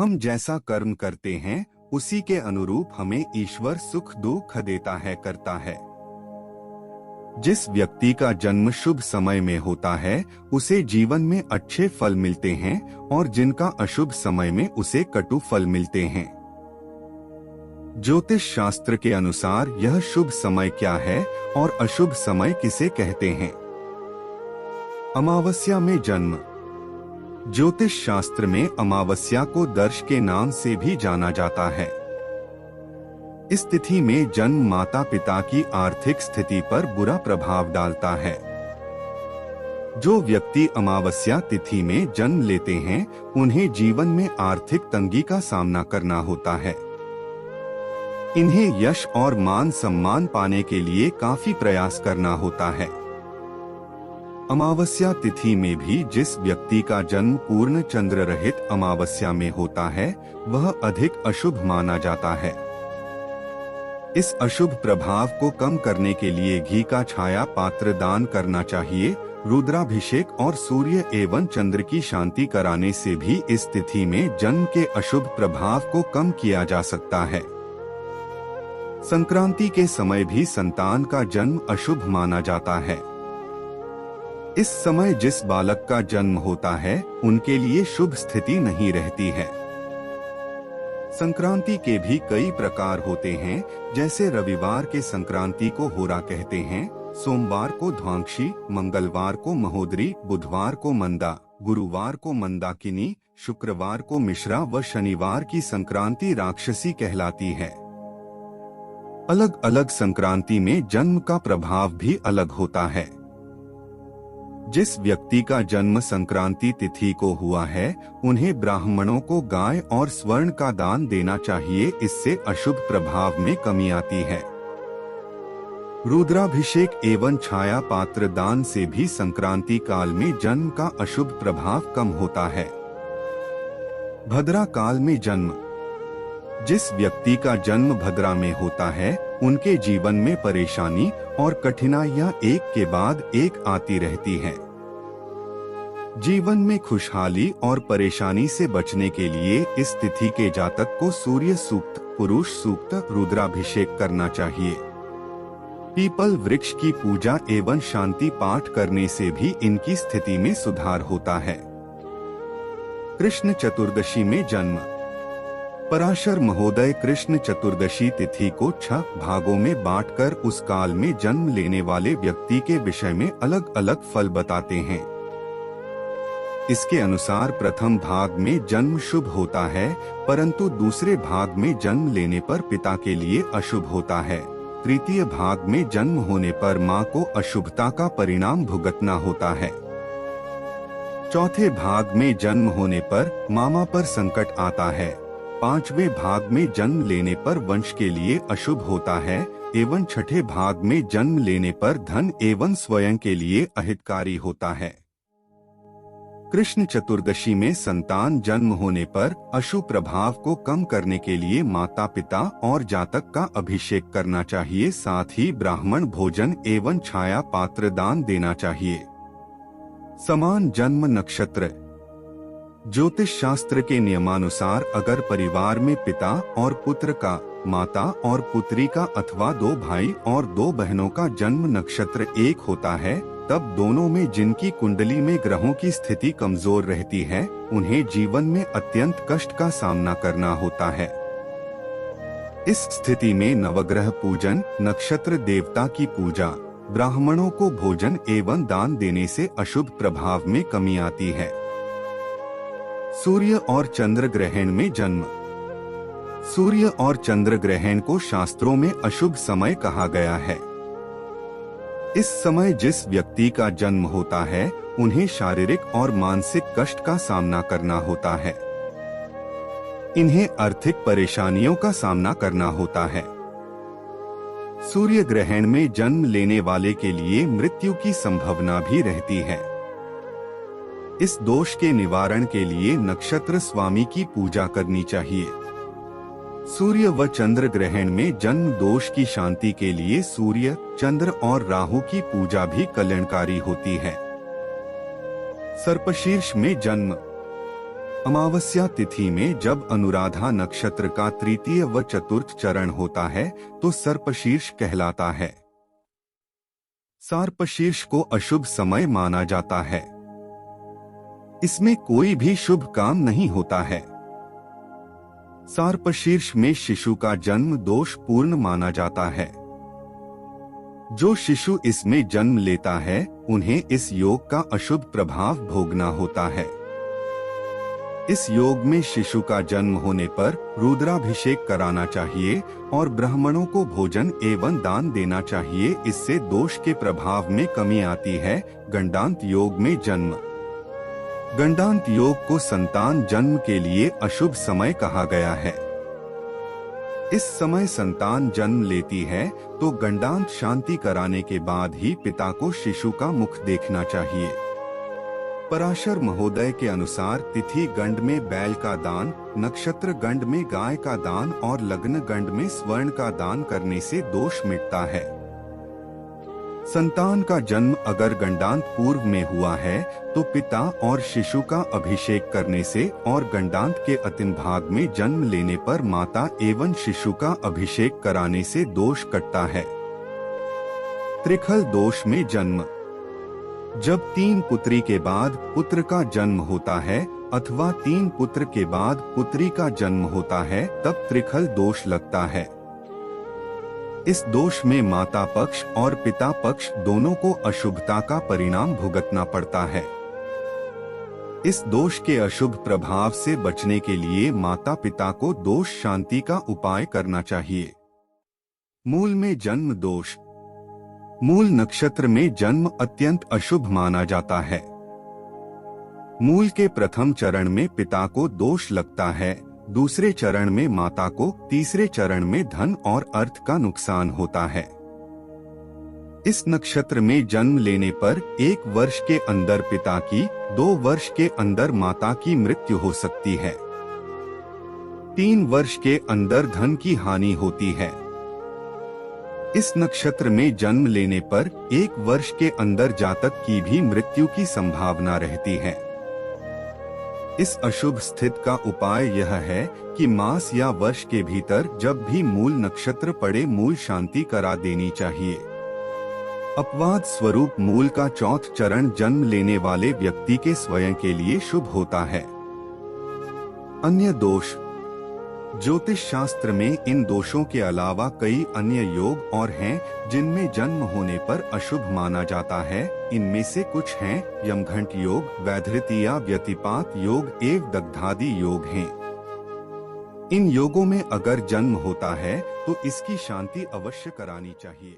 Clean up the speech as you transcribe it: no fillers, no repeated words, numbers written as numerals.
हम जैसा कर्म करते हैं उसी के अनुरूप हमें ईश्वर सुख दुख देता है करता है। जिस व्यक्ति का जन्म शुभ समय में होता है उसे जीवन में अच्छे फल मिलते हैं और जिनका अशुभ समय में उसे कटु फल मिलते हैं। ज्योतिष शास्त्र के अनुसार यह शुभ समय क्या है और अशुभ समय किसे कहते हैं? अमावस्या में जन्म। ज्योतिष शास्त्र में अमावस्या को दर्श के नाम से भी जाना जाता है। इस तिथि में जन्म माता पिता की आर्थिक स्थिति पर बुरा प्रभाव डालता है। जो व्यक्ति अमावस्या तिथि में जन्म लेते हैं उन्हें जीवन में आर्थिक तंगी का सामना करना होता है। इन्हें यश और मान सम्मान पाने के लिए काफी प्रयास करना होता है। अमावस्या तिथि में भी जिस व्यक्ति का जन्म पूर्ण चंद्र रहित अमावस्या में होता है वह अधिक अशुभ माना जाता है। इस अशुभ प्रभाव को कम करने के लिए घी का छाया पात्र दान करना चाहिए। रुद्राभिषेक और सूर्य एवं चंद्र की शांति कराने से भी इस तिथि में जन्म के अशुभ प्रभाव को कम किया जा सकता है। संक्रांति के समय भी संतान का जन्म अशुभ माना जाता है। इस समय जिस बालक का जन्म होता है उनके लिए शुभ स्थिति नहीं रहती है। संक्रांति के भी कई प्रकार होते हैं, जैसे रविवार के संक्रांति को होरा कहते हैं, सोमवार को ध्वांशी, मंगलवार को महोदरी, बुधवार को मंदा, गुरुवार को मंदाकिनी, शुक्रवार को मिश्रा व शनिवार की संक्रांति राक्षसी कहलाती है। अलग अलग संक्रांति में जन्म का प्रभाव भी अलग होता है। जिस व्यक्ति का जन्म संक्रांति तिथि को हुआ है उन्हें ब्राह्मणों को गाय और स्वर्ण का दान देना चाहिए, इससे अशुभ प्रभाव में कमी आती है। रुद्राभिषेक एवं छाया पात्र दान से भी संक्रांति काल में जन्म का अशुभ प्रभाव कम होता है। भद्रा काल में जन्म। जिस व्यक्ति का जन्म भद्रा में होता है उनके जीवन में परेशानी और कठिनाइयां एक के बाद एक आती रहती हैं। जीवन में खुशहाली और परेशानी से बचने के लिए इस तिथि के जातक को सूर्य सूक्त, पुरुष सूक्त, रुद्राभिषेक करना चाहिए। पीपल वृक्ष की पूजा एवं शांति पाठ करने से भी इनकी स्थिति में सुधार होता है। कृष्ण चतुर्दशी में जन्म। पराशर महोदय कृष्ण चतुर्दशी तिथि को 6 भागों में बांटकर उस काल में जन्म लेने वाले व्यक्ति के विषय में अलग अलग फल बताते हैं। इसके अनुसार प्रथम भाग में जन्म शुभ होता है, परंतु दूसरे भाग में जन्म लेने पर पिता के लिए अशुभ होता है। तृतीय भाग में जन्म होने पर मां को अशुभता का परिणाम भुगतना होता है। चौथे भाग में जन्म होने पर मामा पर संकट आता है। पांचवें भाग में जन्म लेने पर वंश के लिए अशुभ होता है एवं छठे भाग में जन्म लेने पर धन एवं स्वयं के लिए अहितकारी होता है। कृष्ण चतुर्दशी में संतान जन्म होने पर अशुभ प्रभाव को कम करने के लिए माता पिता और जातक का अभिषेक करना चाहिए, साथ ही ब्राह्मण भोजन एवं छाया पात्र दान देना चाहिए। समान जन्म नक्षत्र। ज्योतिष शास्त्र के नियमानुसार अगर परिवार में पिता और पुत्र का, माता और पुत्री का अथवा 2 भाई और 2 बहनों का जन्म नक्षत्र एक होता है, तब दोनों में जिनकी कुंडली में ग्रहों की स्थिति कमजोर रहती है उन्हें जीवन में अत्यंत कष्ट का सामना करना होता है। इस स्थिति में नवग्रह पूजन, नक्षत्र देवता की पूजा, ब्राह्मणों को भोजन एवं दान देने से अशुभ प्रभाव में कमी आती है। सूर्य और चंद्र ग्रहण में जन्म। सूर्य और चंद्र ग्रहण को शास्त्रों में अशुभ समय कहा गया है। इस समय जिस व्यक्ति का जन्म होता है उन्हें शारीरिक और मानसिक कष्ट का सामना करना होता है। इन्हें आर्थिक परेशानियों का सामना करना होता है। सूर्य ग्रहण में जन्म लेने वाले के लिए मृत्यु की संभावना भी रहती है। इस दोष के निवारण के लिए नक्षत्र स्वामी की पूजा करनी चाहिए। सूर्य व चंद्र ग्रहण में जन्म दोष की शांति के लिए सूर्य, चंद्र और राहु की पूजा भी कल्याणकारी होती है। सर्पशीर्ष में जन्म। अमावस्या तिथि में जब अनुराधा नक्षत्र का तृतीय व चतुर्थ चरण होता है तो सर्पशीर्ष कहलाता है। सर्पशीर्ष को अशुभ समय माना जाता है। इसमें कोई भी शुभ काम नहीं होता है। सर्पशीर्ष में शिशु का जन्म दोष पूर्ण माना जाता है। जो शिशु इसमें जन्म लेता है उन्हें इस योग का अशुभ प्रभाव भोगना होता है। इस योग में शिशु का जन्म होने पर रुद्राभिषेक कराना चाहिए और ब्राह्मणों को भोजन एवं दान देना चाहिए। इससे दोष के प्रभाव में कमी आती है। गंडांत योग में जन्म। गंडांत योग को संतान जन्म के लिए अशुभ समय कहा गया है। इस समय संतान जन्म लेती है तो गंडांत शांति कराने के बाद ही पिता को शिशु का मुख देखना चाहिए। पराशर महोदय के अनुसार तिथि गंड में बैल का दान, नक्षत्र गंड में गाय का दान और लग्न गंड में स्वर्ण का दान करने से दोष मिटता है। संतान का जन्म अगर गंडांत पूर्व में हुआ है तो पिता और शिशु का अभिषेक करने से और गंडांत के अंतिम भाग में जन्म लेने पर माता एवं शिशु का अभिषेक कराने से दोष कटता है। त्रिखल दोष में जन्म। जब 3 पुत्री के बाद पुत्र का जन्म होता है अथवा 3 पुत्र के बाद पुत्री का जन्म होता है तब त्रिखल दोष लगता है। इस दोष में माता पक्ष और पिता पक्ष दोनों को अशुभता का परिणाम भुगतना पड़ता है। इस दोष के अशुभ प्रभाव से बचने के लिए माता पिता को दोष शांति का उपाय करना चाहिए। मूल में जन्म दोष। मूल नक्षत्र में जन्म अत्यंत अशुभ माना जाता है। मूल के प्रथम चरण में पिता को दोष लगता है, दूसरे चरण में माता को, तीसरे चरण में धन और अर्थ का नुकसान होता है। इस नक्षत्र में जन्म लेने पर 1 वर्ष के अंदर पिता की, 2 वर्ष के अंदर माता की मृत्यु हो सकती है। 3 वर्ष के अंदर धन की हानि होती है। इस नक्षत्र में जन्म लेने पर 1 वर्ष के अंदर जातक की भी मृत्यु की संभावना रहती है। इस अशुभ स्थिति का उपाय यह है कि मास या वर्ष के भीतर जब भी मूल नक्षत्र पड़े मूल शांति करा देनी चाहिए। अपवाद स्वरूप मूल का 4th चरण जन्म लेने वाले व्यक्ति के स्वयं के लिए शुभ होता है। अन्य दोष। ज्योतिष शास्त्र में इन दोषों के अलावा कई अन्य योग और हैं जिनमें जन्म होने पर अशुभ माना जाता है। इनमें से कुछ हैं यमघंट योग, वैधृति या व्यतिपात योग एवं दग्धादि योग हैं। इन योगों में अगर जन्म होता है तो इसकी शांति अवश्य करानी चाहिए।